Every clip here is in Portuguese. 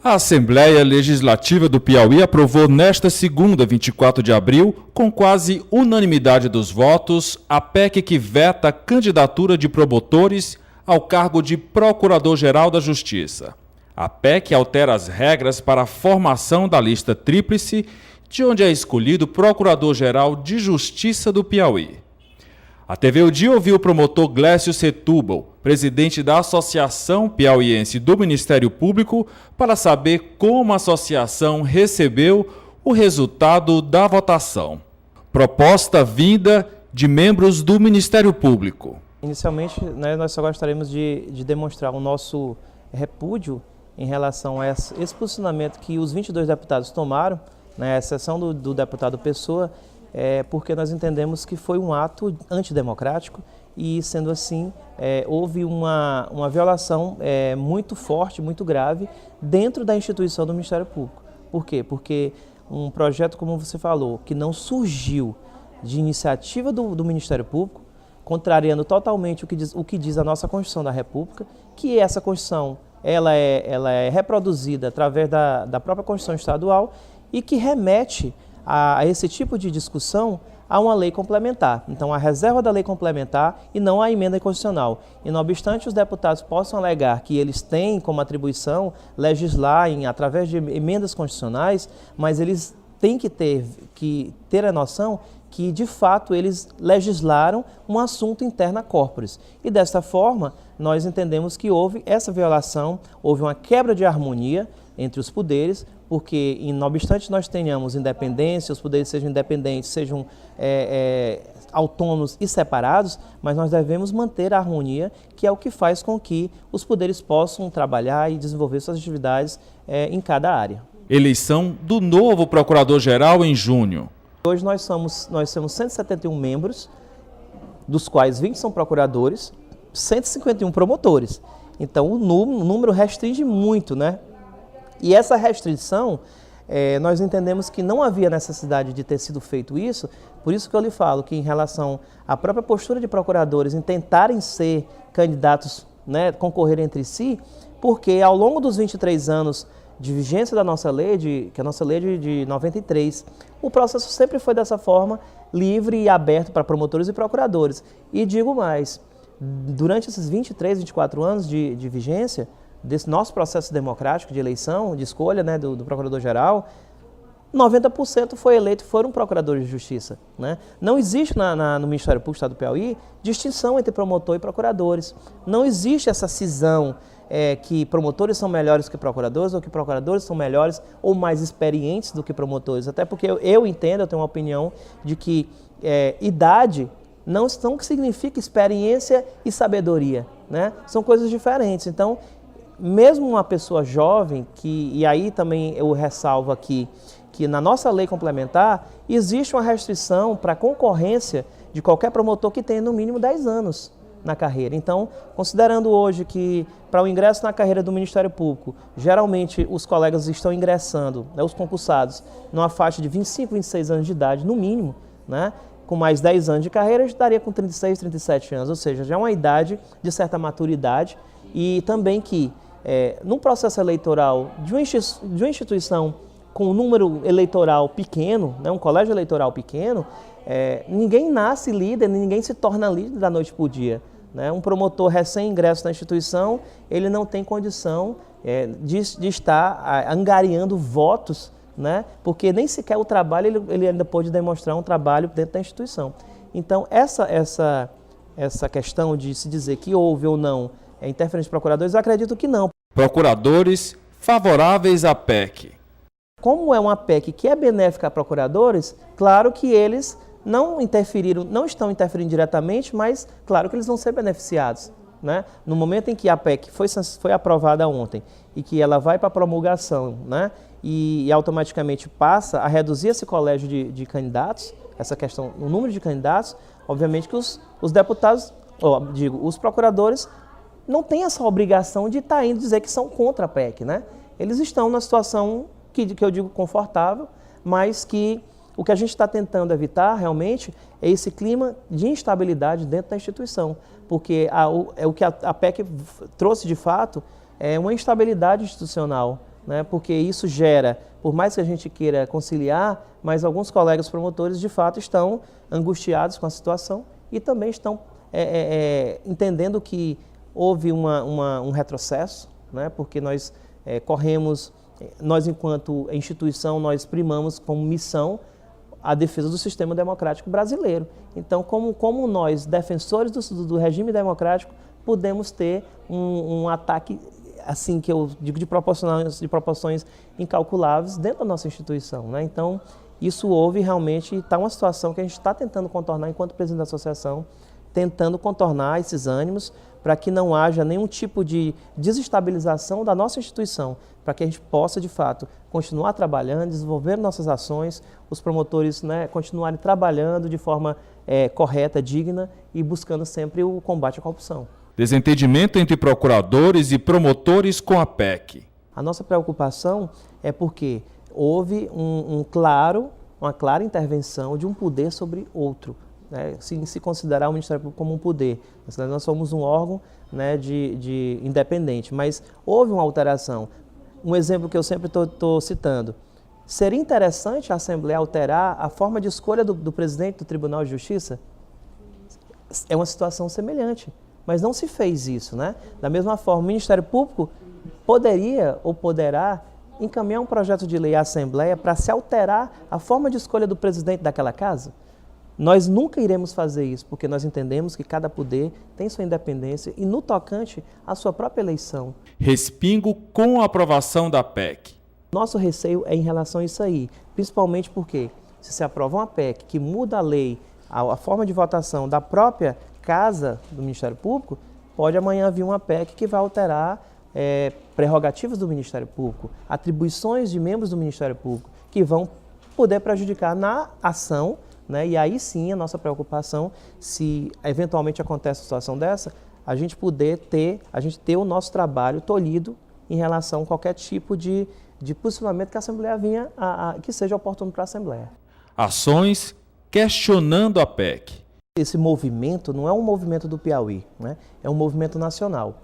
A Assembleia Legislativa do Piauí aprovou nesta segunda, 24 de abril, com quase unanimidade dos votos, a PEC que veta a candidatura de promotores ao cargo de Procurador-Geral da Justiça. A PEC altera as regras para a formação da lista tríplice, de onde é escolhido Procurador-Geral de Justiça do Piauí. A TV O Dia ouviu o promotor Glécio Setúbal, presidente da Associação Piauiense do Ministério Público, para saber como a associação recebeu o resultado da votação. Proposta vinda de membros do Ministério Público. Inicialmente, nós só gostaríamos de demonstrar o nosso repúdio em relação a esse posicionamento que os 22 deputados tomaram, a exceção do deputado Pessoa, porque nós entendemos que foi um ato antidemocrático e, sendo assim, houve uma violação muito forte, muito grave, dentro da instituição do Ministério Público. Por quê? Porque um projeto, como você falou, que não surgiu de iniciativa do Ministério Público, contrariando totalmente o que diz a nossa Constituição da República, que essa Constituição ela é reproduzida através da própria Constituição Estadual e que remete a esse tipo de discussão a uma lei complementar. Então, a reserva da lei complementar e não a emenda constitucional. E, não obstante os deputados possam alegar que eles têm como atribuição legislar através de emendas constitucionais, mas eles têm que ter a noção que, de fato, eles legislaram um assunto interna corporis. E, desta forma, nós entendemos que houve essa violação, houve uma quebra de harmonia entre os poderes, porque, não obstante nós tenhamos independência, os poderes sejam independentes, sejam autônomos e separados, mas nós devemos manter a harmonia, que é o que faz com que os poderes possam trabalhar e desenvolver suas atividades em cada área. Eleição do novo Procurador-Geral em junho. Hoje nós temos 171 membros, dos quais 20 são procuradores, 151 promotores. Então o número restringe muito, né? E essa restrição, nós entendemos que não havia necessidade de ter sido feito isso, por isso que eu lhe falo que em relação à própria postura de procuradores em tentarem ser candidatos, concorrerem entre si, porque ao longo dos 23 anos de vigência da nossa lei, que a nossa lei é de 93, o processo sempre foi dessa forma, livre e aberto para promotores e procuradores. E digo mais, durante esses 23, 24 anos de vigência, desse nosso processo democrático de eleição, de escolha do Procurador-Geral, 90% foram procuradores de justiça. Não existe no Ministério Público do Estado do Piauí distinção entre promotor e procuradores. Não existe essa cisão que promotores são melhores que procuradores ou que procuradores são melhores ou mais experientes do que promotores. Até porque eu entendo, eu tenho uma opinião de que idade não significa experiência e sabedoria. São coisas diferentes. Então, mesmo uma pessoa jovem, e aí também eu ressalvo aqui, que na nossa lei complementar existe uma restrição para a concorrência de qualquer promotor que tenha no mínimo 10 anos na carreira. Então, considerando hoje que para o ingresso na carreira do Ministério Público, geralmente os colegas estão ingressando, os concursados, numa faixa de 25, 26 anos de idade, no mínimo, com mais 10 anos de carreira, estaria com 36, 37 anos, ou seja, já é uma idade de certa maturidade e também que num processo eleitoral de uma instituição com um número eleitoral pequeno, um colégio eleitoral pequeno, ninguém nasce líder, ninguém se torna líder da noite para o dia. Um promotor recém-ingresso na instituição, ele não tem condição de estar angariando votos, porque nem sequer o trabalho ele ainda pode demonstrar um trabalho dentro da instituição. Então, essa questão de se dizer que houve ou não interferência de procuradores, eu acredito que não. Procuradores favoráveis à PEC. Como é uma PEC que é benéfica a procuradores, claro que eles não estão interferindo diretamente, mas claro que eles vão ser beneficiados. No momento em que a PEC foi aprovada ontem e que ela vai para a promulgação, e automaticamente passa a reduzir esse colégio de candidatos, essa questão, o número de candidatos, obviamente que os deputados, os procuradores, não têm essa obrigação de estar indo dizer que são contra a PEC. Eles estão numa situação que eu digo confortável, mas que o que a gente está tentando evitar realmente é esse clima de instabilidade dentro da instituição, porque o que a PEC trouxe de fato é uma instabilidade institucional né, porque isso gera, por mais que a gente queira conciliar, mas alguns colegas promotores de fato estão angustiados com a situação e também estão entendendo que houve um retrocesso, né, porque nós nós enquanto instituição, nós primamos como missão a defesa do sistema democrático brasileiro. Então, como nós, defensores do regime democrático, podemos ter um ataque, assim que eu digo, de proporções incalculáveis dentro da nossa instituição, né? Então, isso houve realmente, está uma situação que a gente está tentando contornar enquanto presidente da associação, tentando contornar esses ânimos para que não haja nenhum tipo de desestabilização da nossa instituição, para que a gente possa, de fato, continuar trabalhando, desenvolver nossas ações, os promotores, né, continuarem trabalhando de forma correta, digna e buscando sempre o combate à corrupção. Desentendimento entre procuradores e promotores com a PEC. A nossa preocupação é porque houve uma clara intervenção de um poder sobre outro, né? Se considerar o Ministério Público como um poder. Nós somos um órgão, né, de independente, mas houve uma alteração. Um exemplo que eu sempre estou citando. Seria interessante a Assembleia alterar a forma de escolha do presidente do Tribunal de Justiça? É uma situação semelhante, mas não se fez isso, né? Da mesma forma, o Ministério Público poderia ou poderá encaminhar um projeto de lei à Assembleia para se alterar a forma de escolha do presidente daquela casa? Nós nunca iremos fazer isso, porque nós entendemos que cada poder tem sua independência e no tocante à sua própria eleição. Respingo com a aprovação da PEC. Nosso receio é em relação a isso aí, principalmente porque se aprova uma PEC que muda a lei, a forma de votação da própria casa do Ministério Público, pode amanhã vir uma PEC que vai alterar prerrogativas do Ministério Público, atribuições de membros do Ministério Público, que vão poder prejudicar na ação, né? E aí sim a nossa preocupação, se eventualmente acontece uma situação dessa, a gente ter o nosso trabalho tolhido em relação a qualquer tipo de posicionamento que a Assembleia que seja oportuno para a Assembleia. Ações questionando a PEC. Esse movimento não é um movimento do Piauí, né? É um movimento nacional.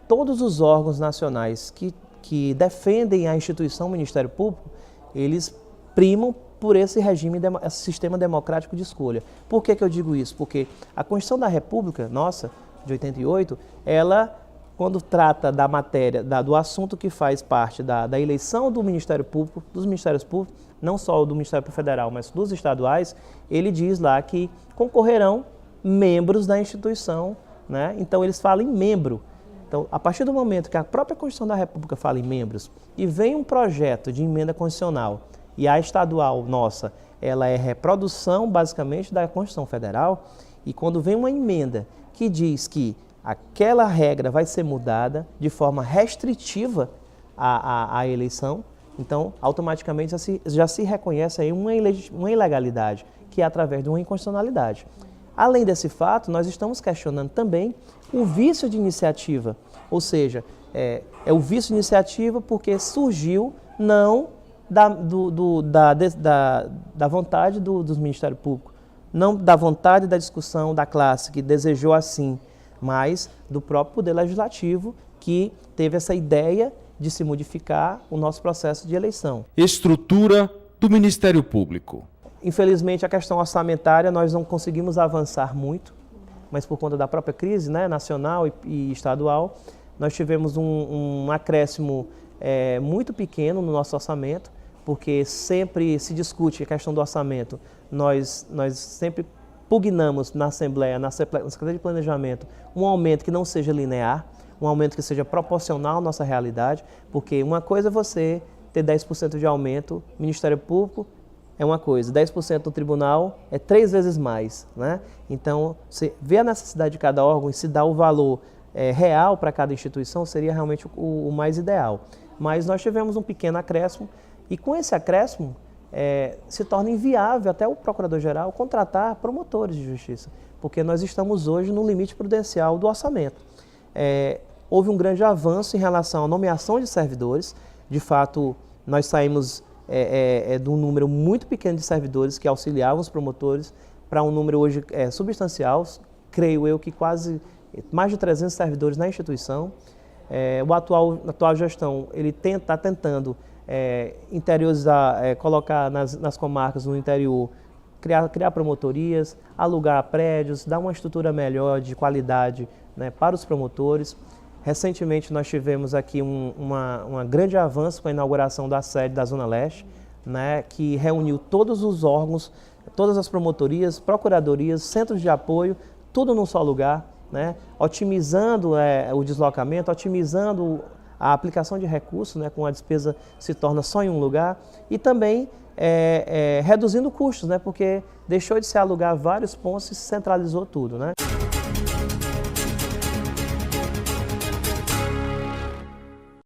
Todos os órgãos nacionais que defendem a instituição Ministério Público, eles primam por esse esse sistema democrático de escolha. Por que eu digo isso? Porque a Constituição da República, nossa, de 88, ela, quando trata da matéria, do assunto que faz parte da eleição do Ministério Público, dos Ministérios Públicos, não só do Ministério Público Federal, mas dos estaduais, ele diz lá que concorrerão membros da instituição, né? Então eles falam em membro. Então, a partir do momento que a própria Constituição da República fala em membros e vem um projeto de emenda constitucional e a estadual nossa, ela é reprodução basicamente da Constituição Federal, e quando vem uma emenda que diz que aquela regra vai ser mudada de forma restritiva à eleição, então automaticamente já se reconhece aí uma ilegalidade, que é através de uma inconstitucionalidade. Além desse fato, nós estamos questionando também o vício de iniciativa, ou seja, é o vício de iniciativa porque surgiu não da vontade dos Ministérios Públicos, não da vontade da discussão da classe que desejou assim, mas do próprio Poder Legislativo que teve essa ideia de se modificar o nosso processo de eleição. Estrutura do Ministério Público. Infelizmente, a questão orçamentária nós não conseguimos avançar muito, mas por conta da própria crise, né, nacional e estadual, nós tivemos um acréscimo muito pequeno no nosso orçamento, porque sempre se discute a questão do orçamento. Nós sempre pugnamos na Assembleia, na Secretaria de Planejamento, um aumento que não seja linear, um aumento que seja proporcional à nossa realidade, porque uma coisa é você ter 10% de aumento, Ministério Público é uma coisa, 10% no tribunal é 3 vezes mais, né? Então, você vê a necessidade de cada órgão e se dá o valor real para cada instituição, seria realmente o mais ideal. Mas nós tivemos um pequeno acréscimo, e com esse acréscimo se torna inviável até o Procurador-Geral contratar promotores de justiça, porque nós estamos hoje no limite prudencial do orçamento. Houve um grande avanço em relação à nomeação de servidores. De fato, nós saímos de um número muito pequeno de servidores que auxiliavam os promotores para um número hoje substancial, creio eu que quase mais de 300 servidores na instituição. A atual gestão ele está tentando interiorizar, colocar nas comarcas no interior, criar promotorias, alugar prédios, dar uma estrutura melhor de qualidade, né, para os promotores. Recentemente nós tivemos aqui uma grande avanço com a inauguração da sede da Zona Leste, né, que reuniu todos os órgãos, todas as promotorias, procuradorias, centros de apoio, tudo num só lugar, né, otimizando o deslocamento, otimizando a aplicação de recursos, né, com a despesa se torna só em um lugar, e também reduzindo custos, né, porque deixou de se alugar vários pontos e se centralizou tudo, né.